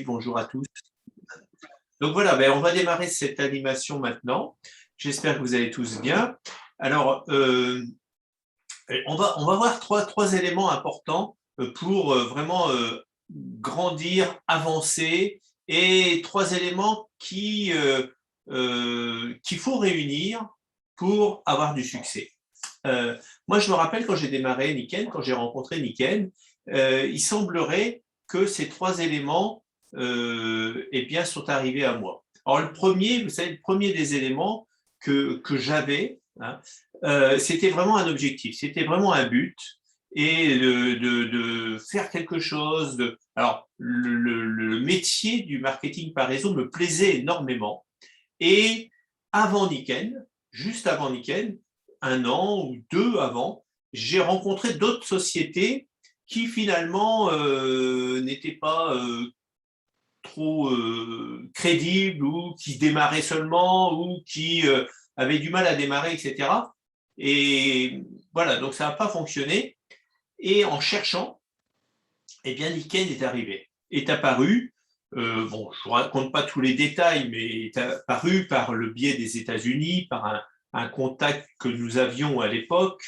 Bonjour à tous. Donc voilà, on va démarrer cette animation maintenant. J'espère que vous allez tous bien. Alors, on va voir trois éléments importants pour vraiment grandir, avancer, et trois éléments qu'il faut réunir pour avoir du succès. Moi, je me rappelle quand j'ai démarré Nikken, quand j'ai rencontré Nikken, il semblerait que ces trois éléments eh bien, sont arrivés à moi. Alors, le premier, vous savez, le premier des éléments que j'avais, hein, c'était vraiment un objectif, c'était vraiment un but, et de faire quelque chose. Alors, le métier du marketing par réseau me plaisait énormément. Et avant Nikken, juste avant Nikken, un an ou deux avant, j'ai rencontré d'autres sociétés qui finalement n'étaient pas trop crédibles, ou qui démarraient seulement, ou qui avaient du mal à démarrer, etc. Et voilà, donc ça n'a pas fonctionné. Et en cherchant, eh bien, Nikken est arrivé, est apparu. Bon, je ne vous raconte pas tous les détails, mais est apparu par le biais des États-Unis, par un contact que nous avions à l'époque,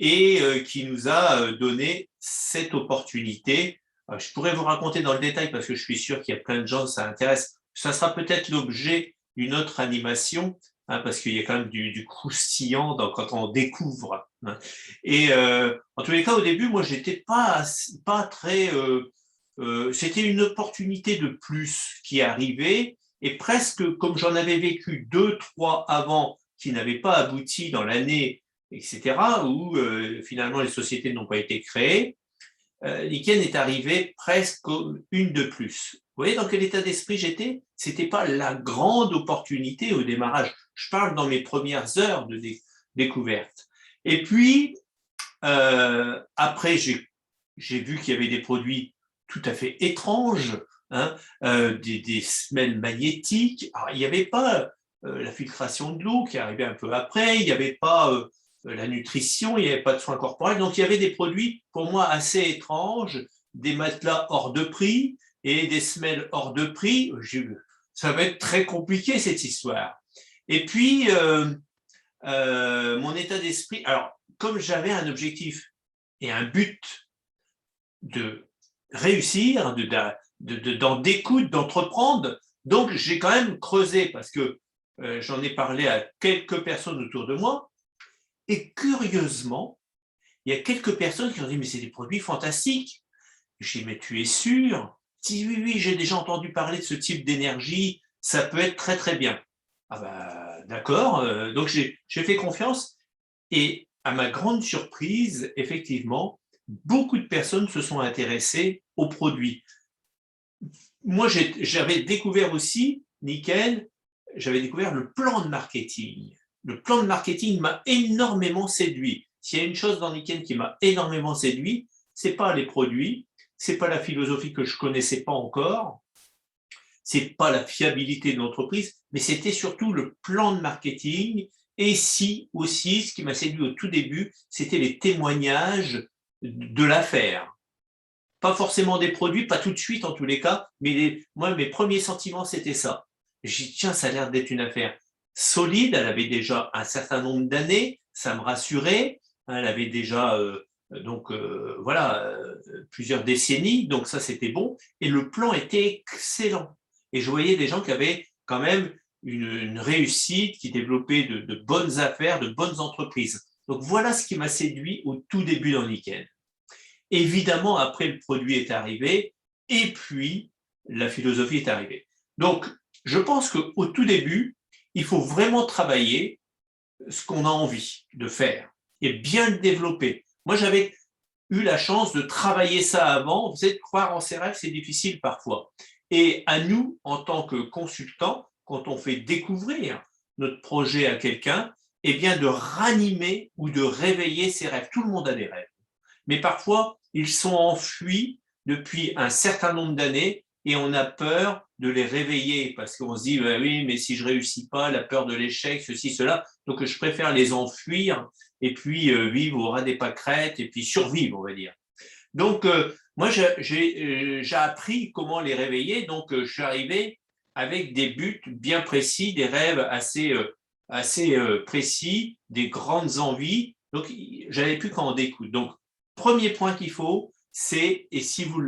et qui nous a donné cette opportunité. Je pourrais vous raconter dans le détail parce que je suis sûr qu'il y a plein de gens que ça intéresse. Ça sera peut-être l'objet d'une autre animation, hein, parce qu'il y a quand même du croustillant quand on découvre, hein. Et en tous les cas, au début, moi, j'étais pas très. C'était une opportunité de plus qui arrivait, et presque comme j'en avais vécu deux, trois avant qui n'avaient pas abouti dans l'année, etc., où finalement les sociétés n'ont pas été créées, Nikken est arrivé presque une de plus. Vous voyez dans quel état d'esprit j'étais? C'était pas la grande opportunité au démarrage. Je parle dans mes premières heures de découverte. Et puis, après, j'ai vu qu'il y avait des produits tout à fait étranges, hein, des semelles magnétiques. Alors, il n'y avait pas la filtration de l'eau qui arrivait un peu après, il n'y avait pas la nutrition, il n'y avait pas de soins corporels. Donc, il y avait des produits, pour moi, assez étranges, des matelas hors de prix et des semelles hors de prix. Ça va être très compliqué, cette histoire. Et puis, mon état d'esprit, alors, comme j'avais un objectif et un but de réussir, d'en découdre, d'entreprendre, donc j'ai quand même creusé, parce que j'en ai parlé à quelques personnes autour de moi, et curieusement, il y a quelques personnes qui ont dit « mais c'est des produits fantastiques ». J'ai dit « mais tu es sûr ?» Ils disent « oui, oui, j'ai déjà entendu parler de ce type d'énergie, ça peut être très très bien ». Ah bah d'accord, donc j'ai fait confiance, et à ma grande surprise, effectivement, beaucoup de personnes se sont intéressées aux produits. Moi, j'avais découvert aussi, Nikken, j'avais découvert le plan de marketing. Le plan de marketing m'a énormément séduit. S'il y a une chose dans Nikken qui m'a énormément séduit, c'est pas les produits, c'est pas la philosophie que je connaissais pas encore, c'est pas la fiabilité de l'entreprise, mais c'était surtout le plan de marketing. Et si aussi, ce qui m'a séduit au tout début, c'était les témoignages de l'affaire. Pas forcément des produits, pas tout de suite en tous les cas, mais moi, mes premiers sentiments, c'était ça. J'ai dit, tiens, ça a l'air d'être une affaire solide, elle avait déjà un certain nombre d'années, ça me rassurait, elle avait déjà voilà, plusieurs décennies, donc ça c'était bon, et le plan était excellent. Et je voyais des gens qui avaient quand même une réussite, qui développaient de bonnes affaires, de bonnes entreprises. Donc voilà ce qui m'a séduit au tout début dans Nikken. Évidemment, après, le produit est arrivé, et puis la philosophie est arrivée. Donc, je pense qu'au tout début, il faut vraiment travailler ce qu'on a envie de faire et bien le développer. Moi, j'avais eu la chance de travailler ça avant. Vous savez, croire en ses rêves, c'est difficile parfois. Et à nous, en tant que consultants, quand on fait découvrir notre projet à quelqu'un, eh bien de ranimer ou de réveiller ses rêves. Tout le monde a des rêves, mais parfois, ils sont enfuis depuis un certain nombre d'années, et on a peur de les réveiller parce qu'on se dit bah oui, mais si je réussis pas, la peur de l'échec, ceci, cela. Donc je préfère les enfuir et puis vivre au ras des pâquerettes et puis survivre, on va dire. Donc, moi, j'ai appris comment les réveiller. Donc, je suis arrivé avec des buts bien précis, des rêves assez précis, des grandes envies. Donc, j'avais plus qu'à en découdre. Donc, premier point qu'il faut, c'est, et si vous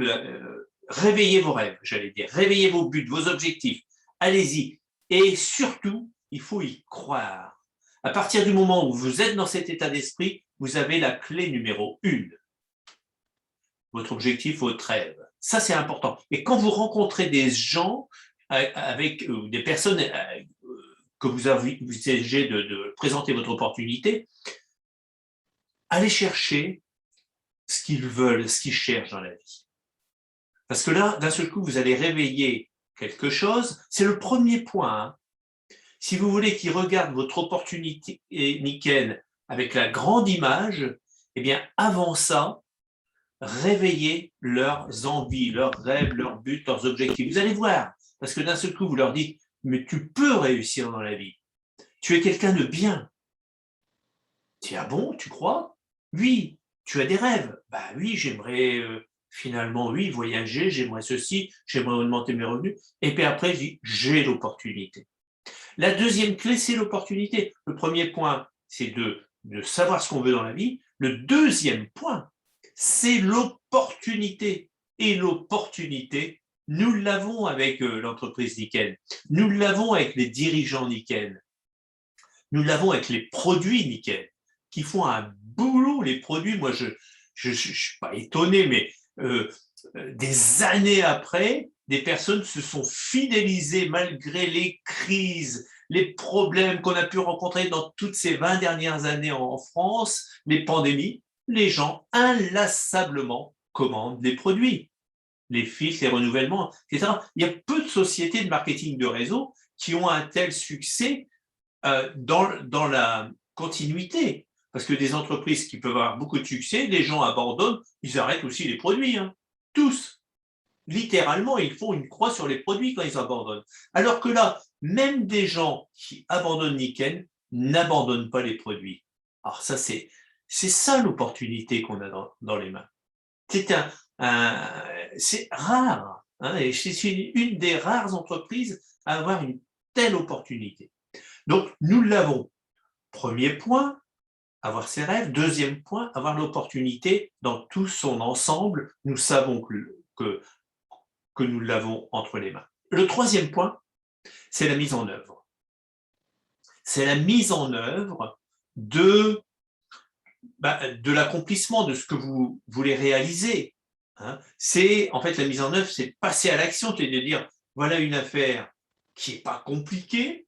réveillez vos rêves, j'allais dire, réveillez vos buts, vos objectifs, allez-y. Et surtout, il faut y croire. À partir du moment où vous êtes dans cet état d'esprit, vous avez la clé numéro 1. Votre objectif, votre rêve. Ça, c'est important. Et quand vous rencontrez des gens avec des personnes que vous envisagez de présenter votre opportunité, allez chercher ce qu'ils veulent, ce qu'ils cherchent dans la vie. Parce que là, d'un seul coup, vous allez réveiller quelque chose. C'est le premier point. Hein. Si vous voulez qu'ils regardent votre opportunité nickel avec la grande image, eh bien, avant ça, réveillez leurs envies, leurs rêves, leurs buts, leurs objectifs. Vous allez voir, parce que d'un seul coup, vous leur dites, mais tu peux réussir dans la vie. Tu es quelqu'un de bien. Tu ah bon, tu crois? Oui. Tu as des rêves? Bah oui, j'aimerais finalement, oui, voyager, j'aimerais ceci, j'aimerais augmenter mes revenus. Et puis après, je dis, j'ai l'opportunité. La deuxième clé, c'est l'opportunité. Le premier point, c'est de savoir ce qu'on veut dans la vie. Le deuxième point, c'est l'opportunité. Et l'opportunité, nous l'avons avec l'entreprise Nickel. Nous l'avons avec les dirigeants Nickel. Nous l'avons avec les produits Nickel, qui font un boulot, les produits. Moi, je suis pas étonné, mais des années après, des personnes se sont fidélisées malgré les crises, les problèmes qu'on a pu rencontrer dans toutes ces 20 dernières années en France, les pandémies. Les gens inlassablement commandent des produits, les filtres, les renouvellements, etc. Il y a peu de sociétés de marketing de réseau qui ont un tel succès dans la continuité. Parce que des entreprises qui peuvent avoir beaucoup de succès, les gens abandonnent, ils arrêtent aussi les produits. Hein. Tous. Littéralement, ils font une croix sur les produits quand ils abandonnent. Alors que là, même des gens qui abandonnent Nickel n'abandonnent pas les produits. Alors ça, c'est ça l'opportunité qu'on a dans les mains. C'est rare. Hein, et c'est une des rares entreprises à avoir une telle opportunité. Donc, nous l'avons. Premier point, avoir ses rêves. Deuxième point, avoir l'opportunité dans tout son ensemble. Nous savons que nous l'avons entre les mains. Le troisième point, c'est la mise en œuvre. C'est la mise en œuvre de l'accomplissement de ce que vous voulez réaliser. Hein. C'est, en fait, la mise en œuvre, c'est passer à l'action, c'est de dire, voilà une affaire qui n'est pas compliquée.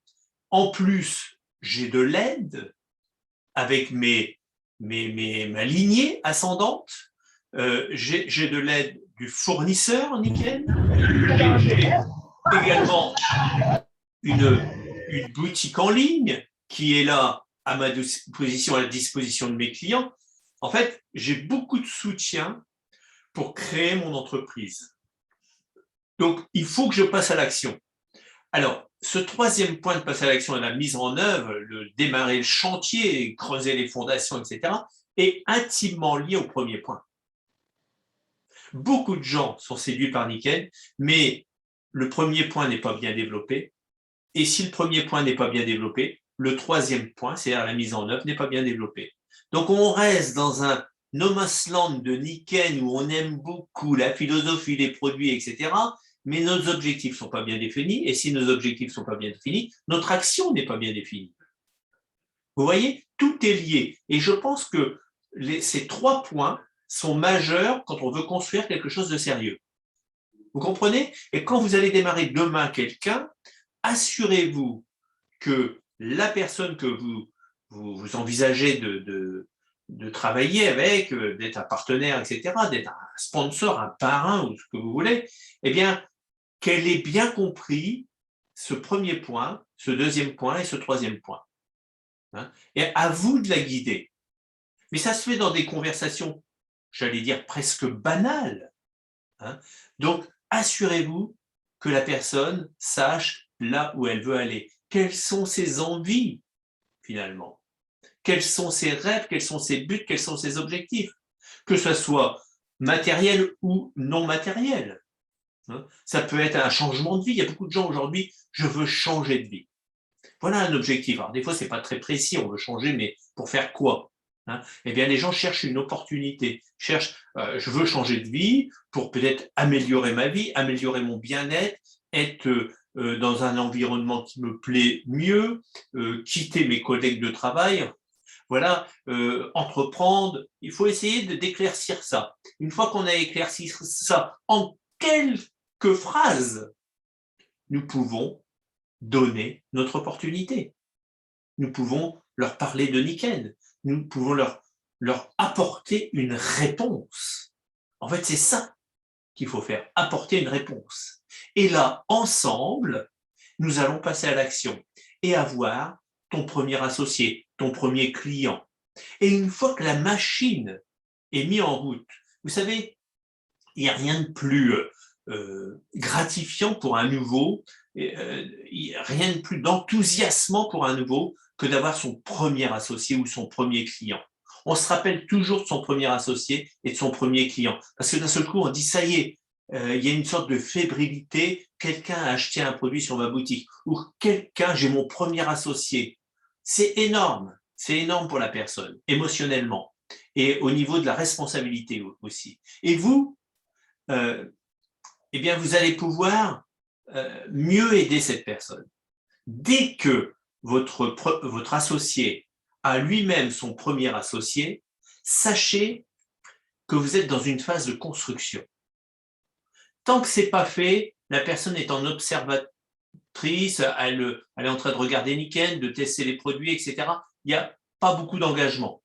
En plus, j'ai de l'aide avec ma lignée ascendante. J'ai de l'aide du fournisseur Nickel. J'ai également une boutique en ligne qui est là à ma disposition, à la disposition de mes clients. En fait, j'ai beaucoup de soutien pour créer mon entreprise. Donc, il faut que je passe à l'action. Alors, ce troisième point de passer à l'action, la mise en œuvre, le démarrer le chantier, creuser les fondations, etc., est intimement lié au premier point. Beaucoup de gens sont séduits par Nickel, mais le premier point n'est pas bien développé. Et si le premier point n'est pas bien développé, le troisième point, c'est-à-dire la mise en œuvre, n'est pas bien développé. Donc, on reste dans un no man's land de Nickel où on aime beaucoup la philosophie, les produits, etc., mais nos objectifs ne sont pas bien définis, et si nos objectifs ne sont pas bien définis, notre action n'est pas bien définie. Vous voyez, tout est lié. Et je pense que ces trois points sont majeurs quand on veut construire quelque chose de sérieux. Vous comprenez? Et quand vous allez démarrer demain quelqu'un, assurez-vous que la personne que vous envisagez de travailler avec, d'être un partenaire, etc., d'être un sponsor, un parrain ou ce que vous voulez, eh bien, qu'elle ait bien compris ce premier point, ce deuxième point et ce troisième point. Hein, et à vous de la guider. Mais ça se fait dans des conversations, j'allais dire presque banales. Hein. Donc, assurez-vous que la personne sache là où elle veut aller. Quelles sont ses envies, finalement? Quels sont ses rêves? Quels sont ses buts? Quels sont ses objectifs? Que ce soit matériel ou non matériel. Ça peut être un changement de vie. Il y a beaucoup de gens aujourd'hui, je veux changer de vie. Voilà un objectif. Alors, des fois, ce n'est pas très précis, on veut changer, mais pour faire quoi? Eh bien, les gens cherchent une opportunité, cherchent, je veux changer de vie pour peut-être améliorer ma vie, améliorer mon bien-être, être dans un environnement qui me plaît mieux, quitter mes collègues de travail. Voilà, entreprendre. Il faut essayer d'éclaircir ça. Une fois qu'on a éclairci ça en quelques phrases, nous pouvons donner notre opportunité. Nous pouvons leur parler de Nikken. Nous pouvons leur apporter une réponse. En fait, c'est ça qu'il faut faire, apporter une réponse. Et là, ensemble, nous allons passer à l'action et avoir ton premier associé, ton premier client. Et une fois que la machine est mise en route, vous savez, il n'y a rien de plus gratifiant pour un nouveau, rien de plus d'enthousiasmant pour un nouveau que d'avoir son premier associé ou son premier client. On se rappelle toujours de son premier associé et de son premier client. Parce que d'un seul coup, on dit, ça y est, il y a une sorte de fébrilité, quelqu'un a acheté un produit sur ma boutique, ou j'ai mon premier associé. C'est énorme pour la personne, émotionnellement, et au niveau de la responsabilité aussi. Et vous, eh bien, vous allez pouvoir mieux aider cette personne. Dès que votre associé a lui-même son premier associé, sachez que vous êtes dans une phase de construction. Tant que ce n'est pas fait, la personne est en observatrice, elle est en train de regarder Nikken, de tester les produits, etc. Il n'y a pas beaucoup d'engagement.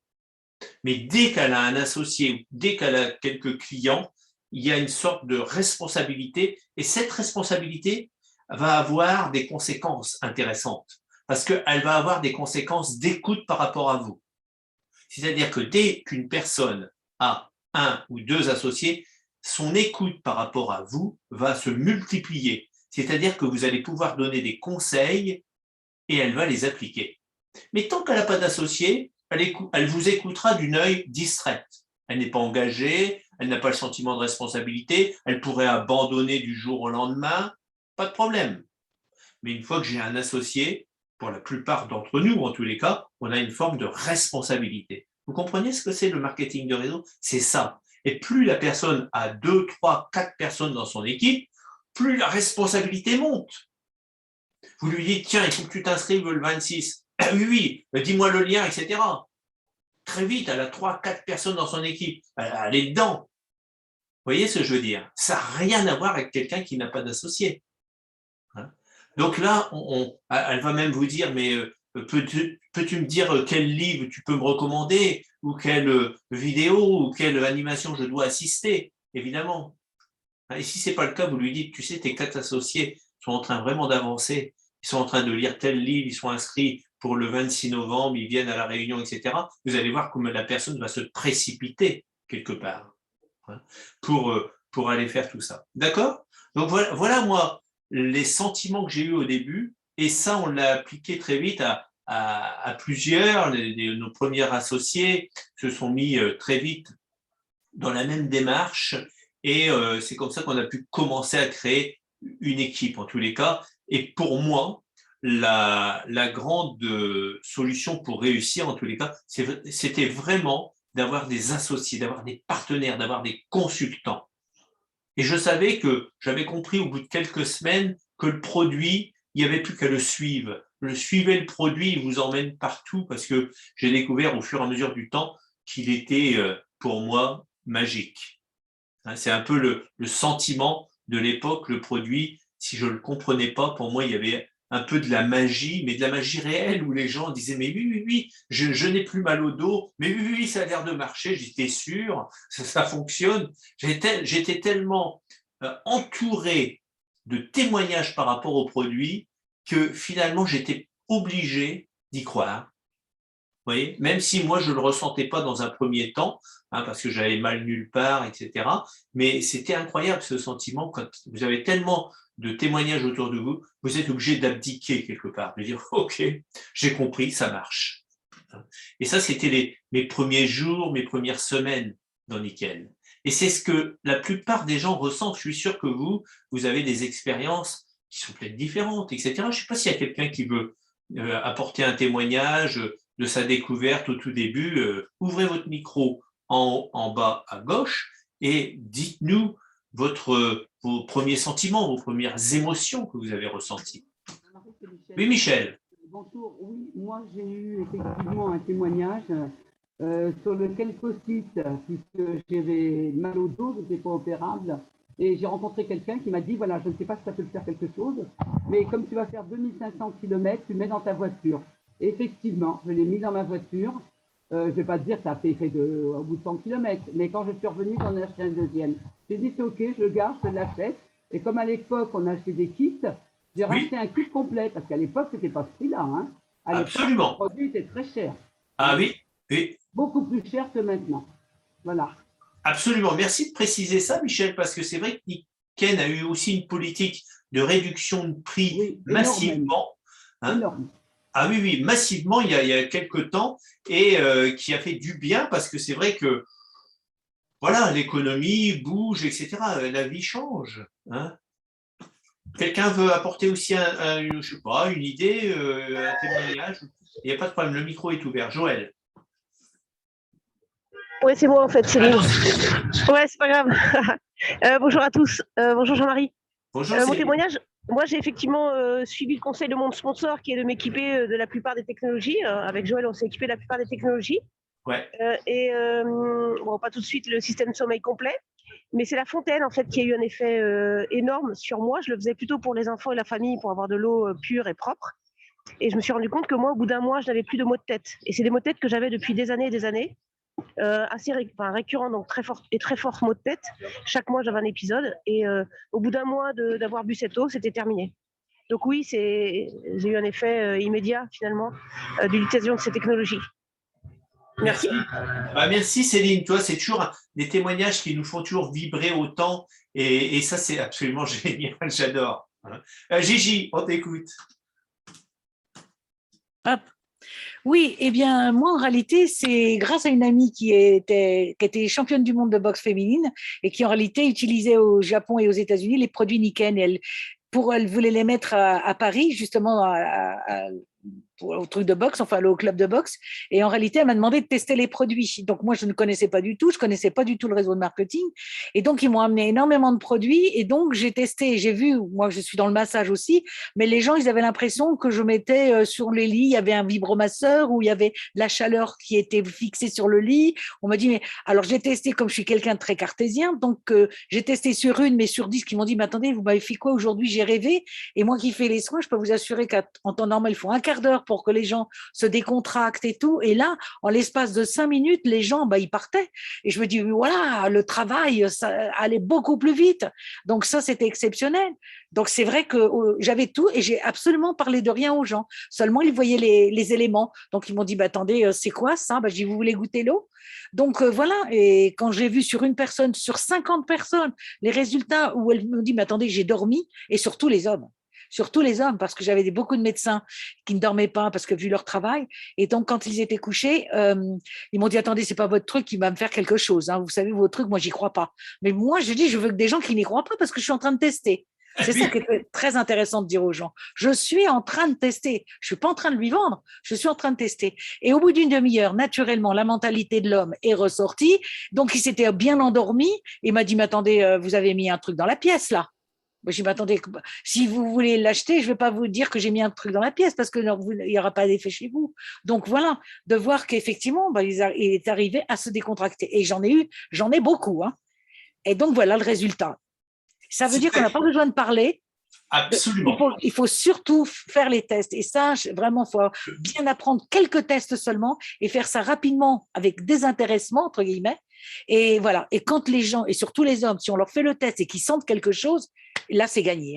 Mais dès qu'elle a un associé, dès qu'elle a quelques clients, il y a une sorte de responsabilité, et cette responsabilité va avoir des conséquences intéressantes, parce qu'elle va avoir des conséquences d'écoute par rapport à vous. C'est-à-dire que dès qu'une personne a un ou deux associés, son écoute par rapport à vous va se multiplier. C'est-à-dire que vous allez pouvoir donner des conseils et elle va les appliquer. Mais tant qu'elle n'a pas d'associé, elle vous écoutera d'une œil distraite. Elle n'est pas engagée, elle n'a pas le sentiment de responsabilité, elle pourrait abandonner du jour au lendemain, pas de problème. Mais une fois que j'ai un associé, pour la plupart d'entre nous, en tous les cas, on a une forme de responsabilité. Vous comprenez ce que c'est le marketing de réseau? C'est ça. Et plus la personne a 2, 3, 4 personnes dans son équipe, plus la responsabilité monte. Vous lui dites, tiens, il faut que tu t'inscrives le 26. Ah oui, oui, dis-moi le lien, etc. Très vite, elle a 3, 4 personnes dans son équipe. Elle est dedans. Vous voyez ce que je veux dire? Ça n'a rien à voir avec quelqu'un qui n'a pas d'associé. Donc là, elle va même vous dire, mais peux-tu me dire quel livre tu peux me recommander, ou quelle vidéo, ou quelle animation je dois assister? Évidemment. Et si ce n'est pas le cas, vous lui dites, tu sais, tes 4 associés sont en train vraiment d'avancer, ils sont en train de lire tel livre, ils sont inscrits pour le 26 novembre, ils viennent à la réunion, etc. Vous allez voir comment la personne va se précipiter quelque part pour aller faire tout ça. D'accord? Donc voilà, moi, les sentiments que j'ai eus au début, et ça, on l'a appliqué très vite à plusieurs. Nos premiers associés se sont mis très vite dans la même démarche, et c'est comme ça qu'on a pu commencer à créer une équipe, en tous les cas. Et pour moi, la grande solution pour réussir, en tous les cas, c'était vraiment d'avoir des associés, d'avoir des partenaires, d'avoir des consultants. Et je savais que j'avais compris au bout de quelques semaines que le produit, il n'y avait plus qu'à le suivre. Suivez le produit, il vous emmène partout, parce que j'ai découvert au fur et à mesure du temps qu'il était, pour moi, magique. C'est un peu le sentiment de l'époque, le produit. Si je ne le comprenais pas, pour moi, il y avait un peu de la magie, mais de la magie réelle, où les gens disaient, mais oui, oui, oui, je n'ai plus mal au dos, mais oui, oui, oui, ça a l'air de marcher, j'étais sûr, ça fonctionne. J'étais tellement entouré de témoignages par rapport au produit que finalement, j'étais obligé d'y croire. Vous voyez, même si moi, je ne le ressentais pas dans un premier temps, parce que j'avais mal nulle part, etc. Mais c'était incroyable ce sentiment, quand vous avez tellement de témoignages autour de vous, vous êtes obligé d'abdiquer quelque part, de dire, OK, j'ai compris, ça marche. Et ça, c'était mes premiers jours, mes premières semaines dans Nikken. Et c'est ce que la plupart des gens ressentent. Je suis sûr que vous avez des expériences qui sont peut-être différentes, etc. Je ne sais pas s'il y a quelqu'un qui veut apporter un témoignage de sa découverte au tout début. Ouvrez votre micro en bas à gauche et dites-nous vos premiers sentiments, vos premières émotions que vous avez ressenties. Oui, Michel. Bonjour, oui, moi j'ai eu effectivement un témoignage sur lequel post-it, puisque j'avais mal au dos, je n'étais pas opérable, et j'ai rencontré quelqu'un qui m'a dit, voilà, je ne sais pas si ça peut te faire quelque chose, mais comme tu vas faire 2500 km, tu mets dans ta voiture. Et effectivement, je l'ai mis dans ma voiture. Je ne vais pas te dire que ça a fait effet au bout de 100 km, mais quand je suis revenu, j'en ai acheté un deuxième. J'ai dit, c'est ok, je le garde, je l'achète. Et comme à l'époque, on achetait des kits, j'ai racheté un kit complet, parce qu'à l'époque, ce n'était pas ce prix-là. Hein. Absolument. Le produit était très cher. Ah oui, oui. Beaucoup plus cher que maintenant. Voilà. Absolument. Merci de préciser ça, Michel, parce que c'est vrai que Nikken a eu aussi une politique de réduction de prix massivement. Hein. Énorme. Ah oui, oui, massivement il y a quelques temps et qui a fait du bien parce que c'est vrai que voilà, l'économie bouge, etc. La vie change. Hein. Quelqu'un veut apporter aussi je sais pas, une idée, un témoignage? Il n'y a pas de problème, le micro est ouvert. Joël. Oui, c'est moi en fait, Céline. Ouais, c'est pas grave. Bonjour à tous. Bonjour Jean-Marie. Bonjour. Mon témoignage, moi j'ai effectivement suivi le conseil de mon sponsor qui est de m'équiper de la plupart des technologies. Avec Joël, on s'est équipé de la plupart des technologies. Ouais. Bon, pas tout de suite le système de sommeil complet, mais c'est la fontaine en fait qui a eu un effet énorme sur moi. Je le faisais plutôt pour les enfants et la famille, pour avoir de l'eau pure et propre. Et je me suis rendu compte que moi, au bout d'un mois, je n'avais plus de maux de tête. Et c'est des maux de tête que j'avais depuis des années et des années. Assez récurrent, donc très fort maux de tête. Chaque mois, j'avais un épisode. Et au bout d'un mois d'avoir bu cette eau, c'était terminé. Donc oui, j'ai eu un effet immédiat, finalement, de l'utilisation de ces technologies. Merci. Merci Céline. Toi, c'est toujours des témoignages qui nous font toujours vibrer autant. Et ça, c'est absolument génial. J'adore. Gigi, on t'écoute. Hop. Oui, eh bien, moi, en réalité, c'est grâce à une amie qui était championne du monde de boxe féminine et qui, en réalité, utilisait au Japon et aux États-Unis les produits Nikken. Elle voulait les mettre à Paris, justement, au truc de boxe, enfin au club de boxe. Et en réalité, elle m'a demandé de tester les produits. Donc moi, je ne connaissais pas du tout, je connaissais pas du tout le réseau de marketing. Et donc, ils m'ont amené énormément de produits. Et donc, j'ai testé, j'ai vu, moi, je suis dans le massage aussi, mais les gens, ils avaient l'impression que je mettais sur les lits, il y avait un vibromasseur où il y avait la chaleur qui était fixée sur le lit. On m'a dit, mais alors j'ai testé, comme je suis quelqu'un de très cartésien, donc j'ai testé sur une, mais sur 10 qui m'ont dit, mais attendez, vous m'avez fait quoi aujourd'hui? J'ai rêvé. Et moi qui fais les soins, je peux vous assurer qu'en temps normal, il faut un quart d'heure pour que les gens se décontractent et tout. Et là, en l'espace de 5 minutes, les gens, ils partaient. Et je me dis, voilà, le travail, ça allait beaucoup plus vite. Donc ça, c'était exceptionnel. Donc c'est vrai que j'avais tout et j'ai absolument parlé de rien aux gens. Seulement, ils voyaient les éléments. Donc ils m'ont dit, attendez, c'est quoi ça? Je dis, vous voulez goûter l'eau? Donc voilà. Et quand j'ai vu sur une personne, sur 50 personnes, les résultats où elle me dit, mais attendez, j'ai dormi, et surtout les hommes. Surtout les hommes, parce que j'avais beaucoup de médecins qui ne dormaient pas parce que vu leur travail. Et donc, quand ils étaient couchés, ils m'ont dit, attendez, c'est pas votre truc qui va me faire quelque chose. Hein. Vous savez, votre truc, moi, j'y crois pas. Mais moi, je dis, je veux que des gens qui n'y croient pas parce que je suis en train de tester. C'est ça qui est très intéressant de dire aux gens. Je suis en train de tester. Je suis pas en train de lui vendre. Je suis en train de tester. Et au bout d'une demi-heure, naturellement, la mentalité de l'homme est ressortie. Donc, il s'était bien endormi. Il m'a dit, mais attendez, vous avez mis un truc dans la pièce, là. Je m'attendais, si vous voulez l'acheter, je ne vais pas vous dire que j'ai mis un truc dans la pièce parce qu'il n'y aura pas d'effet chez vous. Donc voilà, de voir qu'effectivement, il est arrivé à se décontracter. Et j'en ai beaucoup. Hein. Et donc voilà le résultat. Ça veut dire qu'on n'a pas besoin de parler. Absolument. Il faut surtout faire les tests. Et ça, vraiment, il faut bien apprendre quelques tests seulement et faire ça rapidement avec désintéressement, entre guillemets. Et voilà. Et quand les gens, et surtout les hommes, si on leur fait le test et qu'ils sentent quelque chose, là, c'est gagné.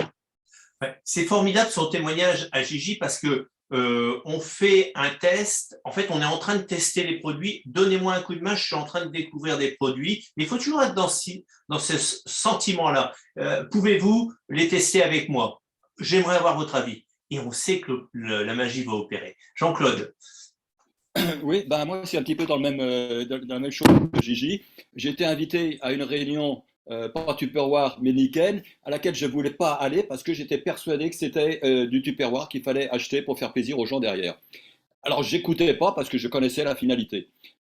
Ouais, c'est formidable son témoignage à Gigi parce que on fait un test. En fait, on est en train de tester les produits. Donnez-moi un coup de main, je suis en train de découvrir des produits. Mais il faut toujours être dans ce sentiment-là. Pouvez-vous les tester avec moi? J'aimerais avoir votre avis. Et on sait que la magie va opérer. Jean-Claude. Oui, ben moi c'est un petit peu dans dans la même chose que Gigi. J'ai été invité à une réunion, pas Tupperware mais Nikken, à laquelle je voulais pas aller parce que j'étais persuadé que c'était du Tupperware qu'il fallait acheter pour faire plaisir aux gens derrière. Alors j'écoutais pas parce que je connaissais la finalité.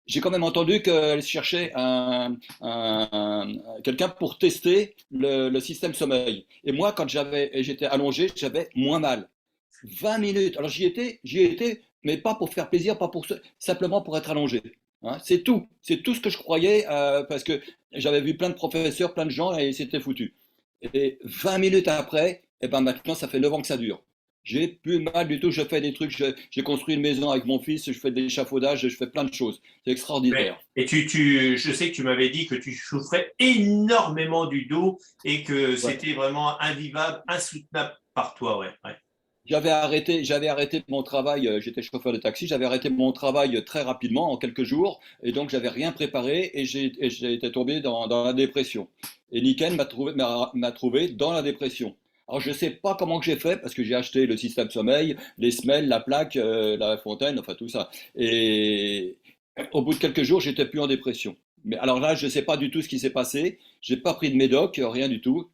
J'ai quand même entendu qu'elle cherchait quelqu'un pour tester le système sommeil. Et moi, quand j'étais allongé, j'avais moins mal. 20 minutes. Alors j'y étais, mais pas pour faire plaisir, pas pour simplement pour être allongé. Hein, c'est tout ce que je croyais parce que j'avais vu plein de professeurs, plein de gens et c'était foutu. Et 20 minutes après, et ben maintenant ça fait 9 ans que ça dure. J'ai plus mal du tout, je fais des trucs, j'ai construit une maison avec mon fils, je fais des échafaudages, je fais plein de choses. C'est Ouais. extraordinaire. Et je sais que tu m'avais dit que tu souffrais énormément du dos et que Ouais. c'était vraiment invivable, insoutenable par toi. Ouais, ouais. J'avais arrêté mon travail, j'étais chauffeur de taxi, j'avais arrêté mon travail très rapidement, en quelques jours, et donc j'avais rien préparé et j'ai été tombé dans la dépression. Et Niken m'a trouvé dans la dépression. Alors je ne sais pas comment que j'ai fait, parce que j'ai acheté le système sommeil, les semelles, la plaque, la fontaine, enfin tout ça. Et au bout de quelques jours, j'étais plus en dépression. Mais alors là, je ne sais pas du tout ce qui s'est passé. J'ai pas pris de médoc, rien du tout.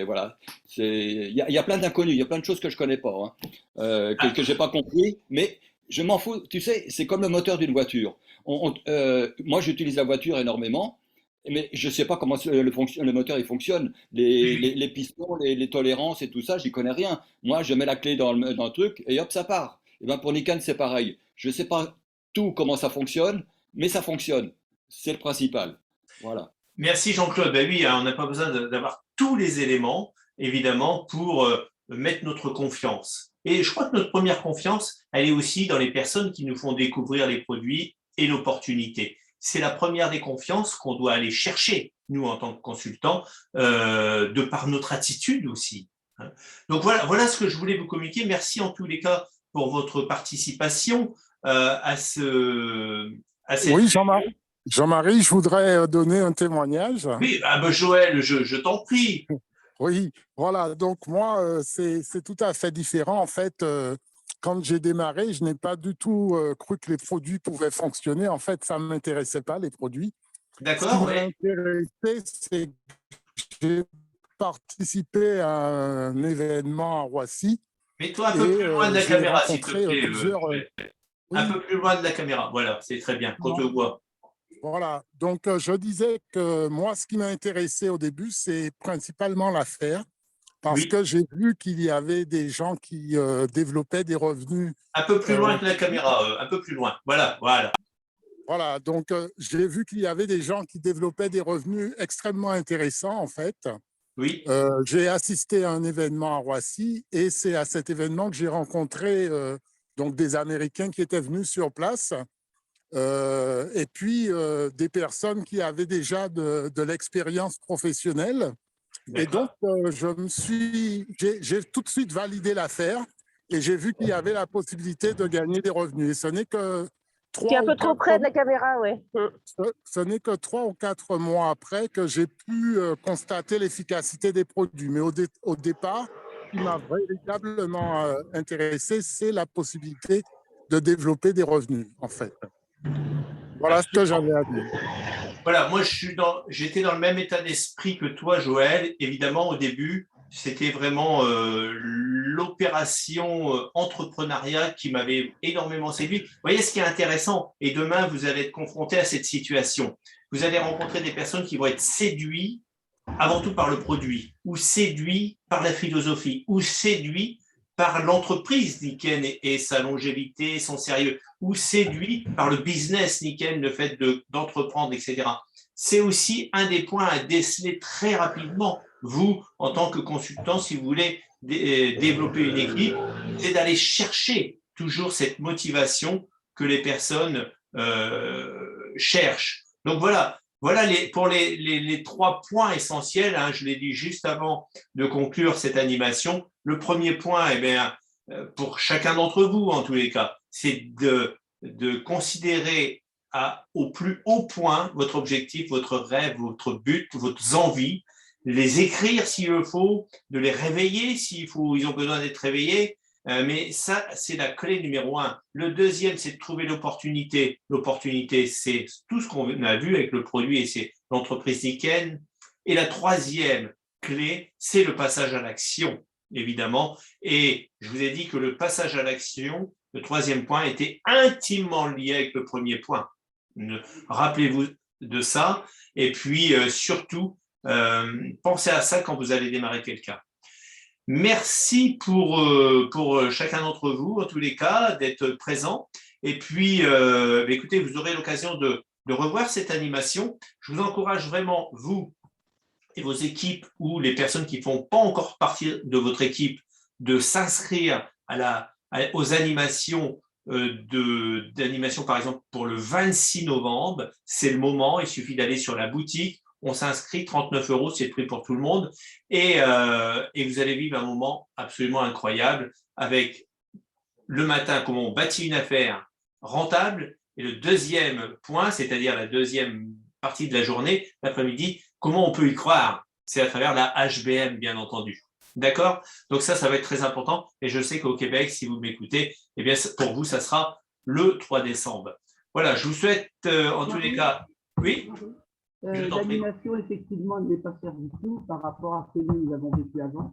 Voilà. Il y a plein d'inconnus, il y a plein de choses que je connais pas, hein, que j'ai pas compris. Mais je m'en fous. Tu sais, c'est comme le moteur d'une voiture. Moi, j'utilise la voiture énormément, mais je sais pas comment le moteur il fonctionne. Les pistons, les tolérances et tout ça, j'y connais rien. Moi, je mets la clé dans le truc et hop, ça part. Et ben pour Nikon, c'est pareil. Je sais pas tout comment ça fonctionne, mais ça fonctionne. C'est le principal. Voilà. Merci Jean-Claude. Ben oui, hein, on n'a pas besoin d'avoir tous les éléments, évidemment, pour mettre notre confiance. Et je crois que notre première confiance, elle est aussi dans les personnes qui nous font découvrir les produits et l'opportunité. C'est la première des confiances qu'on doit aller chercher, nous, en tant que consultants, de par notre attitude aussi. Hein. Donc voilà ce que je voulais vous communiquer. Merci en tous les cas pour votre participation à cette Oui, Jean-Marie, je voudrais donner un témoignage. Oui, ah ben Joël, je t'en prie. Oui, voilà. Donc moi, c'est tout à fait différent. En fait, quand j'ai démarré, je n'ai pas du tout cru que les produits pouvaient fonctionner. En fait, ça ne m'intéressait pas, les produits. Ce qui D'accord, m'a oui. intéressé, c'est que j'ai participé à un événement à Roissy Mets-toi un et peu plus loin de la j'ai caméra, s'il te rencontré plaît. plusieurs. Joël. Un Oui, peu plus loin de la caméra. Voilà, c'est très bien, qu'on te voit. voilà. Donc, je disais que moi, ce qui m'a intéressé au début, c'est principalement l'affaire, parce Oui, que j'ai vu qu'il y avait des gens qui développaient des revenus. un peu plus loin que la Publics. caméra, un peu plus loin. Voilà, voilà. Voilà, donc j'ai vu qu'il y avait des gens qui développaient des revenus extrêmement intéressants, en fait. Oui, J'ai assisté à un événement à Roissy et c'est à cet événement que j'ai rencontré donc des Américains qui étaient venus sur place et puis des personnes qui avaient déjà de l'expérience professionnelle. Et donc, d'accord. j'ai tout de suite validé l'affaire et j'ai vu qu'il y avait la possibilité de gagner des revenus. Et Tu es un ou peu trop près de la caméra, ouais. ce n'est que 3 ou 4 mois après que j'ai pu constater l'efficacité des produits. Mais au départ, ce qui m'a véritablement intéressé, c'est la possibilité de développer des revenus, en fait. Voilà ce que j'avais à dire. Voilà, moi j'étais dans le même état d'esprit que toi, Joël. Évidemment, au début, c'était vraiment l'opération entrepreneuriat qui m'avait énormément séduit. Vous voyez ce qui est intéressant, et demain, vous allez être confronté à cette situation. Vous allez rencontrer des personnes qui vont être séduites avant tout par le produit, ou séduits par la philosophie, ou séduits par l'entreprise Nikken et sa longévité, son sérieux, ou séduit par le business Nikken, le fait d'entreprendre, etc. C'est aussi un des points à déceler très rapidement. Vous, en tant que consultant, si vous voulez développer une équipe, c'est d'aller chercher toujours cette motivation que les personnes cherchent. Donc voilà pour les 3 points essentiels, hein, je l'ai dit juste avant de conclure cette animation. Le premier point, eh bien, pour chacun d'entre vous en tous les cas, c'est de considérer au plus haut point votre objectif, votre rêve, votre but, vos envies, les écrire s'il le faut, de les réveiller s'il faut, ils ont besoin d'être réveillés, Mais ça, c'est la clé numéro un. Le deuxième, c'est de trouver l'opportunité. L'opportunité, c'est tout ce qu'on a vu avec le produit et c'est l'entreprise Nikken. Et la troisième clé, c'est le passage à l'action, évidemment. Et je vous ai dit que le passage à l'action, le troisième point, était intimement lié avec le premier point. Rappelez-vous de ça. Et puis, surtout, pensez à ça quand vous allez démarrer quelqu'un. Merci pour chacun d'entre vous, en tous les cas, d'être présent. Et puis, écoutez, vous aurez l'occasion de revoir cette animation. Je vous encourage vraiment, vous et vos équipes ou les personnes qui ne font pas encore partie de votre équipe, de s'inscrire aux animations d'animation, par exemple, pour le 26 novembre. C'est le moment, il suffit d'aller sur la boutique. On s'inscrit, 39 €, c'est le prix pour tout le monde. Et vous allez vivre un moment absolument incroyable avec le matin, comment on bâtit une affaire rentable. Et le deuxième point, c'est-à-dire la deuxième partie de la journée, l'après-midi, comment on peut y croire? C'est à travers la HBM, bien entendu. D'accord? Donc ça va être très important. Et je sais qu'au Québec, si vous m'écoutez, eh bien, pour vous, ça sera le 3 décembre. Voilà, je vous souhaite en tous les cas… Oui? L'animation, effectivement, n'est pas chère du tout par rapport à ce que nous avons vécu avant.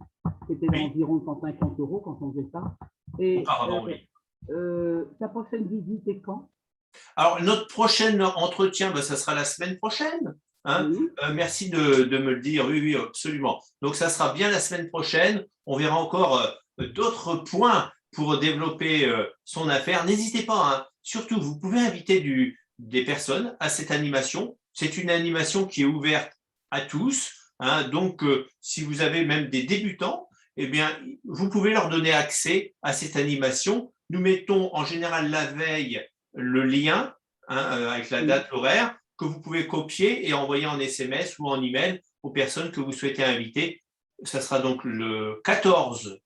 C'était d'environ 150 € quand on faisait ça. Et auparavant, oui. Ta prochaine visite est quand? Alors, notre prochain entretien, ça sera la semaine prochaine. Hein. Oui. Merci de me le dire. Oui, oui, absolument. Donc, ça sera bien la semaine prochaine. On verra encore d'autres points pour développer son affaire. N'hésitez pas, hein. Surtout, vous pouvez inviter des personnes à cette animation. C'est une animation qui est ouverte à tous. Hein. Donc, si vous avez même des débutants, eh bien, vous pouvez leur donner accès à cette animation. Nous mettons en général la veille le lien avec la date, l'horaire, que vous pouvez copier et envoyer en SMS ou en email aux personnes que vous souhaitez inviter. Ça sera donc le 14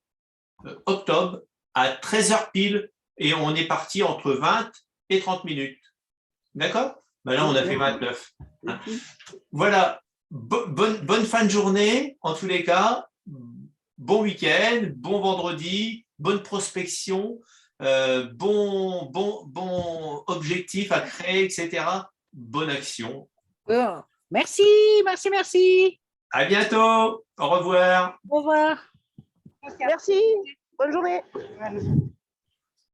octobre à 13 h pile et on est parti entre 20 et 30 minutes. D'accord? Là, on a fait 29. Voilà. Bonne fin de journée, en tous les cas. Bon week-end, bon vendredi, bonne prospection. Bon objectif à créer, etc. Bonne action. Merci, merci, merci. À bientôt. Au revoir. Au revoir. Merci. Bonne journée.